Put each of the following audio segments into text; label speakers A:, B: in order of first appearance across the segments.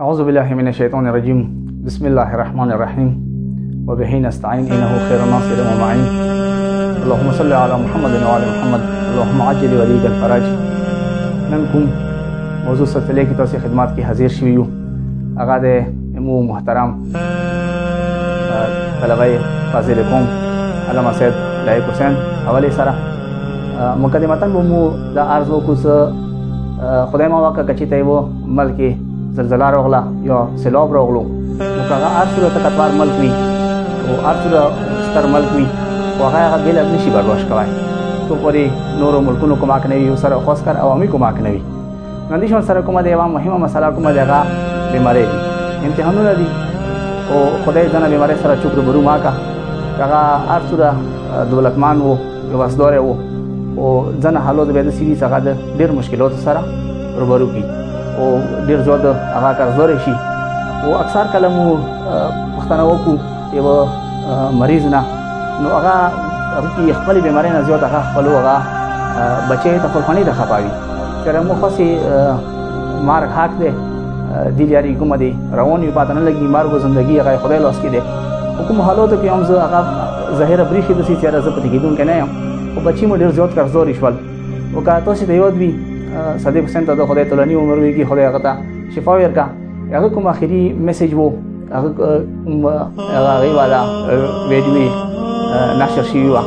A: अऊज़ुबिल्लाहिमिनश्शैतानिर्रजीम बिस्मिल्लाहिर्रहमानिर्रहीम वबिही नस्तईन इन्नहु खैरुन नासिरिन व मुईन अल्लाहुम्मा सल्लि अला मुहम्मदिन व आलि मुहम्मद अल्लाहुम्मा अज्जिल वलीकल फरज। नन कोم موضوع سلسله کې تاسو خدمات کې حاضر شوي یو هغه د مو محترم طلبه فاضل قوم علامه سید لایق حسین حواله سره مقدمتا مو د ارزو کوس خدای ما واکه کچې ته وو ملک زلزلہ راغله یا سیلاب راغلو نو هغه ارسله تکتوار ملک وي او ارسله ستر ملک وي او هغه بل نشي برداشت کوي تو پوری نورو ملکونو کومه کنه یو سره خاص کر عوامي کومه کنه وي نندیشون سره کومه دی عوام مهمه مسله کومه دی هغه بیماری دي امتحانونه دي او خدای ځنه بیماری سره چوک برو ما کا هغه ارسله دولتمان وو یو وسدار وو او ځنه حالات به د سیری څخه د ډیر مشکلات سره روبرو کی او ډیر زیات هغه کارزور شي او اکثر کلمو پښتنه وکړو یو مریض نه نو هغه کی خپل بیماری نه زیات هغه خپل هغه بچي ته خپلخانی د خپاوي تر مو خاصي مار حق ده دی جاری کوم دی رواني پاتې نه لګي مرګ زندگی هغه خدای لاس کې ده حکم حالات کې هم زه هغه ظاهر بریخي د سي چیرې زه پټ کېدون کنه او بچي مو ډیر زیات کارزور شول او کا تاسو ته یاد وي 100% د خدای تعالی ني عمر وي کې خدای هغه ته شفا ورکا هغه کوم اخري میسج وو هغه والا ویډیو نشر شي وا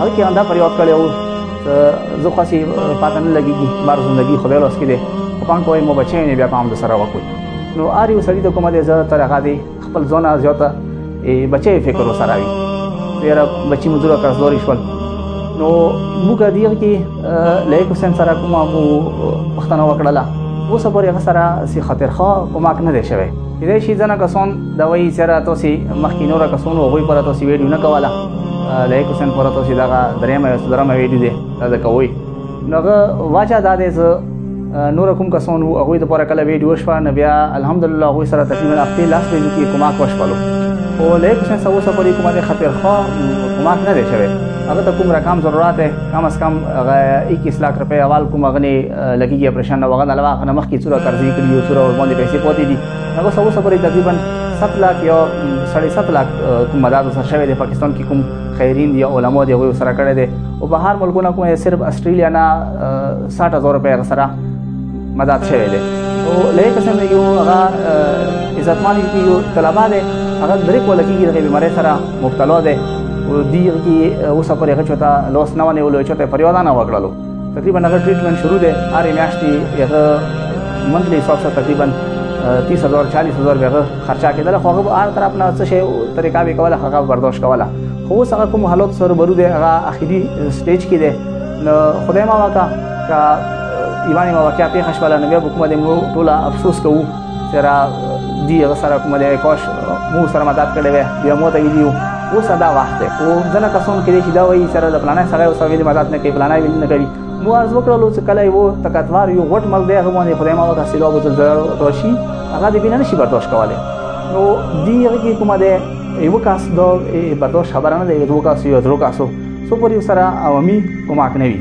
A: هغه کې انده پریاد کړو زه خاصي پاتن لګيږي مار زندگی خدای لاس کې ده په پان کوی مو بچي نه بیا پام د سره وکوي نو اړ یو سړي د کومه د زړه تر هغه دی خپل ځونه زیاته بچي فکر وسره وي ډیر بچي مزور کارزور شول نو موږ دیغه کې لایق حسین سره کومه مو پښتنه وکړه اوس په هغه سره سي خاطر خو کومه نه دی شوی دې شي ځنه کسان د وای سره تاسو مخکینو را کسانو غوي پر تاسو ویډیو نه کوله لایق حسین پر تاسو دا درېمه درېمه ویډیو دی دا کوي نوغه واچا د دې نور کوم کسانو هغه د پر کله ویډیو شو نه بیا الحمدلله هغه سره تقریبا خپل لاس دی چې کومه کوښپلو او لایق حسین سره اوس په کومه خاطر خو کومه نه دی شوی هغه ته کوم رقم ضرورت ہے کم از کم 21 लाख रुपए اول کوم غني لګيږي اپریشن نه وغه علاوه نه مخ کی صورت قرضې کړی او صورت باندې پیسې پوتې دي هغه سو سره تقریبا 7 लाख یا 7.5 लाख کوم مدد سره شوی د پاکستان کې کوم خیرین دی علماء دی هغه سره کړی دي او بهر ملکونو کوم صرف استرالیا نه 60000 روپے سره مدد شوی دی او لکه څنګه یو هغه عزتمن یو طلبه دی هغه درې کول کېږي د بیماری سره مبتلا دی او دیږي کې اوس په هغه چوتا لوس نه ونه ولې چوتا پریودا نه وکړلو تقریبا هغه ټریټمنټ شروع دی هر میاشتې هغه منتلی حساب سره تقریبا 30000 40000 هغه خرچه کېدل خو هغه هر طرف نه څه شی طریقه به کوله هغه برداشت کوله خو اوس هغه کوم حالات سره برو دی هغه اخیری سټیج کې دی نو خدای ما واکا کا ایوانی ما واقعیا په خشواله نه به کومه د مو ټوله افسوس کوو سره دی هغه سره کومه د کوش مو سره مدد کړي وي بیا مو ته ویلو او صدا وخت او ځنه کسان کې چې دا وایي سره د پلانای سره او سوي مدد نه کوي پلانای ویل نه کوي مو ارز وکړلو چې کله یو تکتوار یو غټ مل دی هغه باندې خدای ما وکړه سیلاب او زلزلہ راشي هغه د بینه نشي برداشت کوله نو دی هغه کې کومه ده یو کاس دا برداشت خبره نه دی یو کاس یو درو کاسو سو پوری سره عوامي کومه کنه وي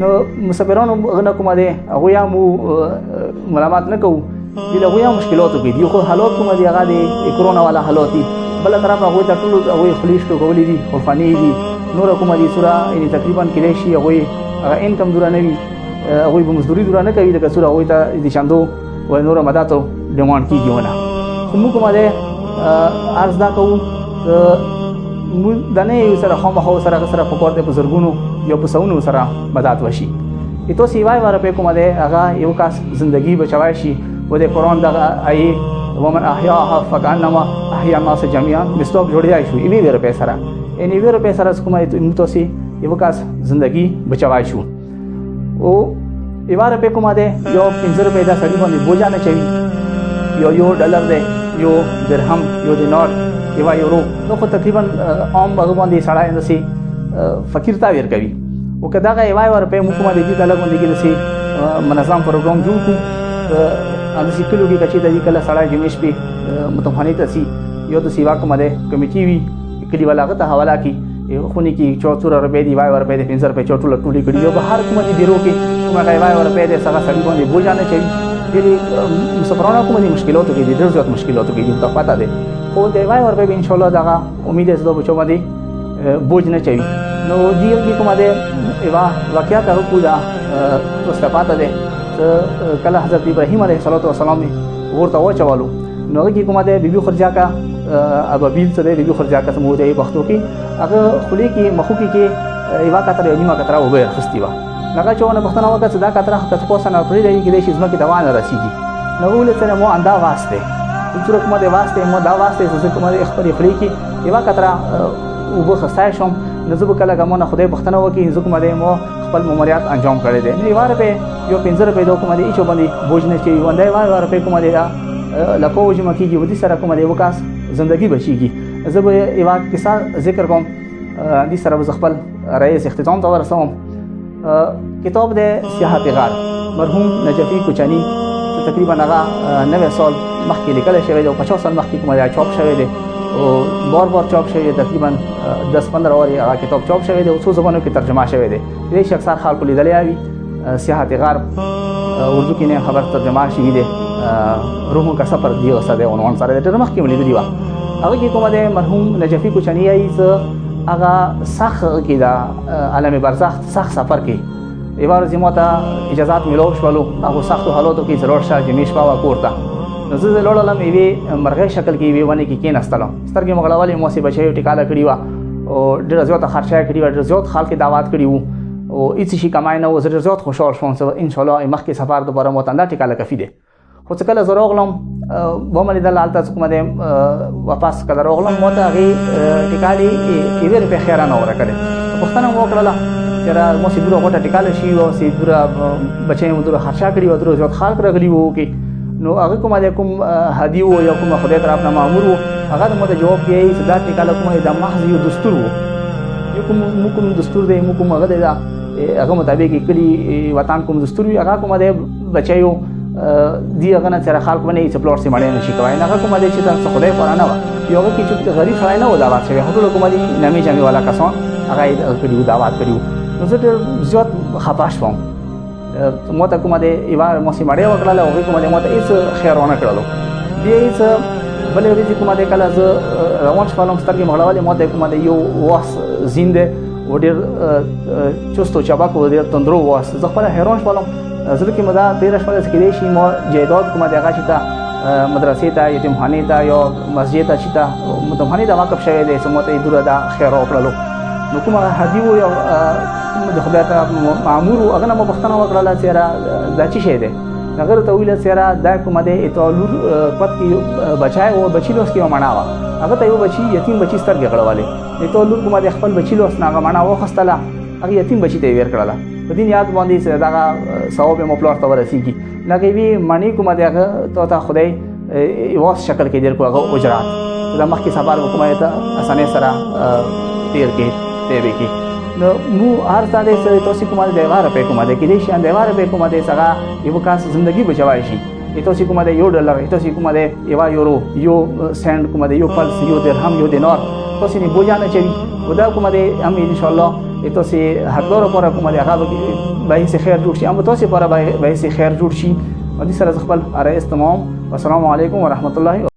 A: نو مسافرانو غنه کومه ده هغه یا مو ملامت نه کوو بل هغه مشکلات کې دی خو حالات کومه دی هغه د کرونا والا حالات دي بل طرف هغه ته ټول هغه خلیش کو کولې دي او فنی دي نور کومه دي سورا یعنی تقریبا کله شي هغه انکم دور نه وي هغه به مزدوري دور نه کوي د سورا هغه ته دي شاندو و نور مداتو ډیماند کیږي ونه کوم کومه ده ارز دا کوو دنه سره خامہ هو سره پکور د بزرګونو یو پسونو سره مدد وشي ایتو سیوای ور په کومه ده هغه یو کاس زندگی بچوي شي و د قران د ای ومن احیاها فکانما احیا الناس جميعا مستوب جوړی شو ایوی ور په سره اني ور په سره کومه ایتو سی یو کاس زندگی بچوي شو او ایوار په کومه ده یو 50 روپے دا سړي باندې بوجا نه چوي یو ډالر ده یو درهم یو دینار یو یورو نو خو تقریبا عام هغه باندې سړی اندسي فقیر تا ور کوي او کدا غا یو ور په حکومت دې ته لګون دي کې دسي منظم پروګرام جوړ کو اندسي کلو کې کچې د کله سړی جمیش په متفانیت سي یو د سیوا کومه ده کمیټي وی کلی والا ته حواله کی خونی کی 74 روپے دی وای ور په 300 روپے چوټو لټولې کړي یو بهر کومه دي ډیرو کې کومه غي وای ور په دې سره سړي باندې بوجا نه چي ډېرې مسافرانو کوم دي مشکلاتو کې دي، ډېر زیات مشکلاتو کې دي، ته پته ده. خو د وای ورپې به ان شاء الله دغه امید است دا بچو باندې بوج نه چوي. نو دې کومه ده ایوا واقعیت هغه کو دا توسته پته ده کله حضرت ابراهیم علیه السلام ورته وچولو نو هغه کومه ده بیبي خرجا کا ابابیل څه ده بیبي خرجا کا سمو ده پښتو کې هغه خلی کې مخو کې ایوا کتره نیمه کتره وبه خستی وا هغه چونه پښتنه وکړه چې دا کتره که تاسو نه پرې دی کې د شي ځمکې دوانه رسیږي نو ولې سره مو اندا واسطه چې کومه ده واسطه مو دا واسطه چې کومه ده خپل خلی کې ایوا کتره وبه خستای شم نو زه به کله کومه خدای پښتنه وکړي زه کومه ده مو خپل ممریات انجام کړی دی نو یوار په یو 15 روپے د کومه دي چې باندې بوج نه چي وندای وار په کومه دي لکه وجه مکیږي ودي سره کومه دي وکاس ژوندۍ بچيږي زه به یو کیسه ذکر کوم دي سره خپل رئیس اختتام ته ورسوم کتاب د سیاحت غار مرحوم نجفی کوچانی تقریبا هغه 90 سال مخکې لیکل شوی دی او 50 سال مخکې کومه دي چاپ شوی دی او بار چاپ شوی دی تقریبا 10-15 اوري هغه کتاب چاپ شوی دی او څو زبانو کې ترجمه شوی دی دې شخص خلکو لیدلې اوي سیاحت غرب اردو کې نه خبر ترجمه شوی دی روحو کا سفر دی اوسه عنوان سره د مخ کې ملي دی هغه کې کومه ده مرحوم نجفی کوچانی ایز هغه سخ کې دا عالم برزخ سخ سفر کې ایوار زموته اجازهات ملو شولو هغه سخت حالاتو کې ضرور شاه جمیش پاوا کوړه نو زه لړلم ایوي مرغه شکل کې ایوي ونه کې کېناستلم سترګې مغلوالي موسی بچي ټیکاله کړی و او ډېر زیات خرچه کړی و ډېر زیات خلک دعوت کړی وو او هیڅ شي کمای نه و زه ډېر زیات خوشحال شوم ان شاء الله مخکې سفر دوباره متنده ټیکاله کفي دي خو څه کله زه راغلم ومنې د لالته کومه ده واپس کله راغلم مو ته هغې ټیکالې ایوې روپۍ خیره نه ورکړې پوښتنه مو وکړله چې مو چې دوره غوټه ټیکاله شي او چې دوره بچی مو دوره خرچه کړي وو دوره زیات خلک راغلي وو کې نو هغه کومه ده کوم هدي وو یا کومه خدای طرف نه مامور وو هغه مو ته جواب دی چې دا ټیکاله کومه د محض یو دستور وو یو کوم دستور دی مو کوم هغه دی هغه مطابق کلی وطن کوم دستور وي هغه کومه ده بچیو دی هغه نه سره خلک باندې چې پلوټ سي مړې نشي کوي نه کومه دي چې تاسو خدای پرانه و یو هغه کې چې غریب سړی نه و دا واسه هغه کومه دي نامې جامې والا کسان هغه کړیو دعوت کړیو نو زه ډېر زیات خپه شوم مو ته کومه دي ایوار مو سي مړې وکړله او کومه دي مو ته هیڅ خیر ونه کړلو بیا هیڅ بلې ورځې کومه دي کله زه روان شوم سترګې مغلوالې مو ته کومه دي یو واس زینده و ډېر چستو چابک و ډېر تندرو واس زه خپل حیران شوم زه کې مدا 13 شپه کې دی شي مو جیدات کومه دغه چې تا مدرسې ته یتیمخانه ته یا مسجد ته چې تا متمخانه ته واقف شوی دی سمته دوره دا خیر او کړلو نو کومه هدي و یا د خدای ته مامور هغه نه مبختنه وکړه چې را د چی شه دی نګر ته ویل سره دا کومه د ایتالور پد کې بچای او بچیلوس کې معناوه هغه ته یو بچی یتیم بچی سترګې غړواله ایتالور کومه د خپل بچیلوس ناغه معناوه خستله هغه یتیم بچی ته ویر کړله په دې یاد باندې چې دا ثواب مو پلوټ ته ورسیږي لکه وی معنی کومه دغه ته خدای واس شکل کې ډیر کوغه اجرات دا مخکې سفر کومه ته اسانه سره تیر کې دی کې نو مو هر ساده سره تاسو کومه دیواره په کومه ده کې دي شان دیواره په کومه ده څنګه یو کاس ژوندۍ بچوي شي تاسو کومه ده یو ډالر تاسو کومه ده یو یو سند کومه ده یو پلس یو درهم یو دینار تاسو نه بوجانه چي ودا کومه ده هم ان شاء الله تاسو هر دوره پر کومه ده هغه به سي خیر جوړ شي هم تاسو پر به سي خیر جوړ شي ودي سره خپل اره استمام والسلام علیکم ورحمت الله